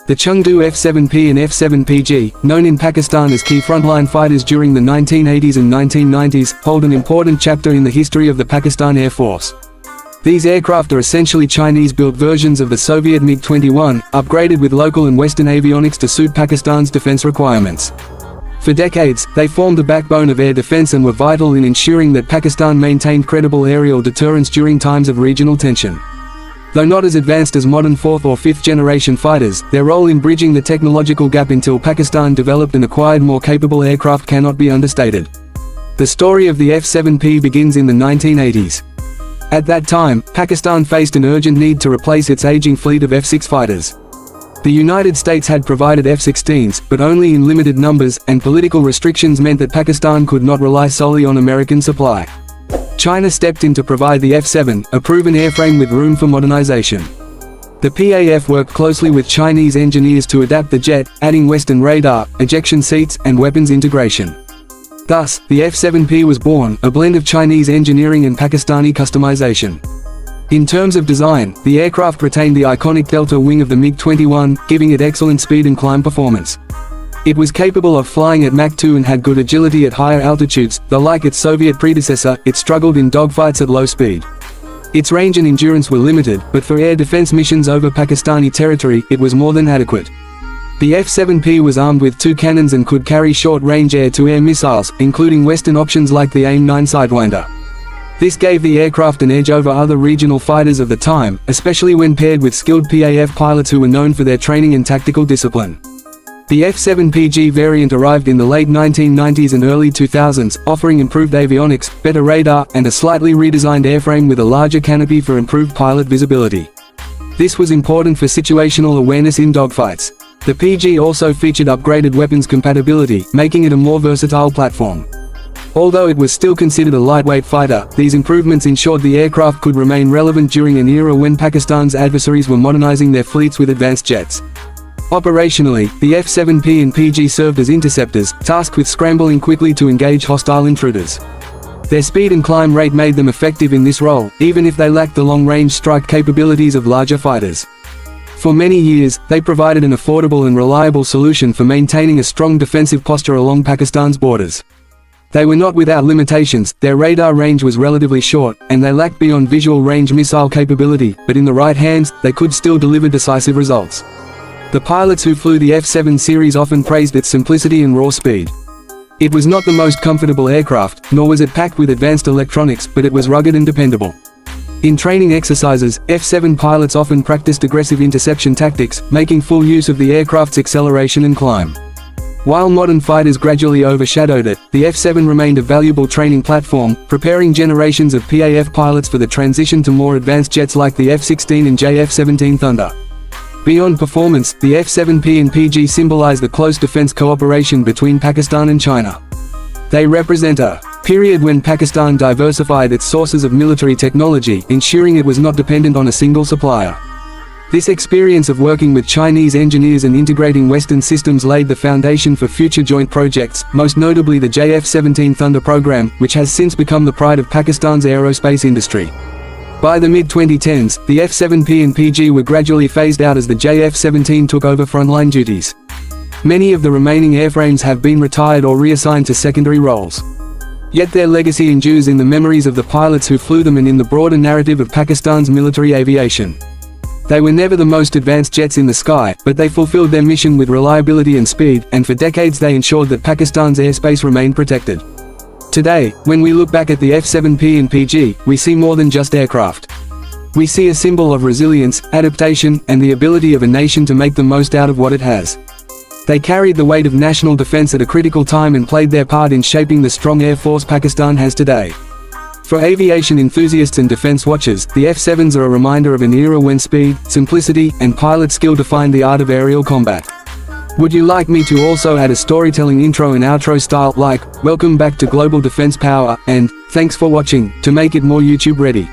The Chengdu F-7P and F-7PG, known in Pakistan as key frontline fighters during the 1980s and 1990s, hold an important chapter in the history of the Pakistan Air Force. These aircraft are essentially Chinese-built versions of the Soviet MiG-21, upgraded with local and Western avionics to suit Pakistan's defense requirements. For decades, they formed the backbone of air defense and were vital in ensuring that Pakistan maintained credible aerial deterrence during times of regional tension. Though not as advanced as modern 4th or 5th generation fighters, their role in bridging the technological gap until Pakistan developed and acquired more capable aircraft cannot be understated. The story of the F-7P begins in the 1980s. At that time, Pakistan faced an urgent need to replace its aging fleet of F-6 fighters. The United States had provided F-16s, but only in limited numbers, and political restrictions meant that Pakistan could not rely solely on American supply. China stepped in to provide the F-7, a proven airframe with room for modernization. The PAF worked closely with Chinese engineers to adapt the jet, adding Western radar, ejection seats, and weapons integration. Thus, the F-7P was born, a blend of Chinese engineering and Pakistani customization. In terms of design, the aircraft retained the iconic delta wing of the MiG-21, giving it excellent speed and climb performance. It was capable of flying at Mach 2 and had good agility at higher altitudes, though like its Soviet predecessor, it struggled in dogfights at low speed. Its range and endurance were limited, but for air defense missions over Pakistani territory, it was more than adequate. The F-7P was armed with 2 cannons and could carry short-range air-to-air missiles, including Western options like the AIM-9 Sidewinder. This gave the aircraft an edge over other regional fighters of the time, especially when paired with skilled PAF pilots who were known for their training and tactical discipline. The F-7PG variant arrived in the late 1990s and early 2000s, offering improved avionics, better radar, and a slightly redesigned airframe with a larger canopy for improved pilot visibility. This was important for situational awareness in dogfights. The PG also featured upgraded weapons compatibility, making it a more versatile platform. Although it was still considered a lightweight fighter, these improvements ensured the aircraft could remain relevant during an era when Pakistan's adversaries were modernizing their fleets with advanced jets. Operationally, the F-7P and PG served as interceptors, tasked with scrambling quickly to engage hostile intruders. Their speed and climb rate made them effective in this role, even if they lacked the long-range strike capabilities of larger fighters. For many years, they provided an affordable and reliable solution for maintaining a strong defensive posture along Pakistan's borders. They were not without limitations, their radar range was relatively short, and they lacked beyond visual range missile capability, but in the right hands, they could still deliver decisive results. The pilots who flew the F-7 series often praised its simplicity and raw speed. It was not the most comfortable aircraft, nor was it packed with advanced electronics, but it was rugged and dependable. In training exercises, F-7 pilots often practiced aggressive interception tactics, making full use of the aircraft's acceleration and climb. While modern fighters gradually overshadowed it, the F-7 remained a valuable training platform, preparing generations of PAF pilots for the transition to more advanced jets like the F-16 and F-17 Thunder. Beyond performance, the F-7P and PG symbolize the close defense cooperation between Pakistan and China. They represent a period when Pakistan diversified its sources of military technology, ensuring it was not dependent on a single supplier. This experience of working with Chinese engineers and integrating Western systems laid the foundation for future joint projects, most notably the F-17 Thunder program, which has since become the pride of Pakistan's aerospace industry. By the mid-2010s, the F-7P and PG were gradually phased out as the F-17 took over frontline duties. Many of the remaining airframes have been retired or reassigned to secondary roles. Yet their legacy endures in the memories of the pilots who flew them and in the broader narrative of Pakistan's military aviation. They were never the most advanced jets in the sky, but they fulfilled their mission with reliability and speed, and for decades they ensured that Pakistan's airspace remained protected. Today, when we look back at the F-7P and PG, we see more than just aircraft. We see a symbol of resilience, adaptation, and the ability of a nation to make the most out of what it has. They carried the weight of national defense at a critical time and played their part in shaping the strong air force Pakistan has today. For aviation enthusiasts and defense watchers, the F-7s are a reminder of an era when speed, simplicity, and pilot skill defined the art of aerial combat. Would you like me to also add a storytelling intro and outro style like, "Welcome back to Global Defense Power," and "Thanks for watching," to make it more YouTube ready?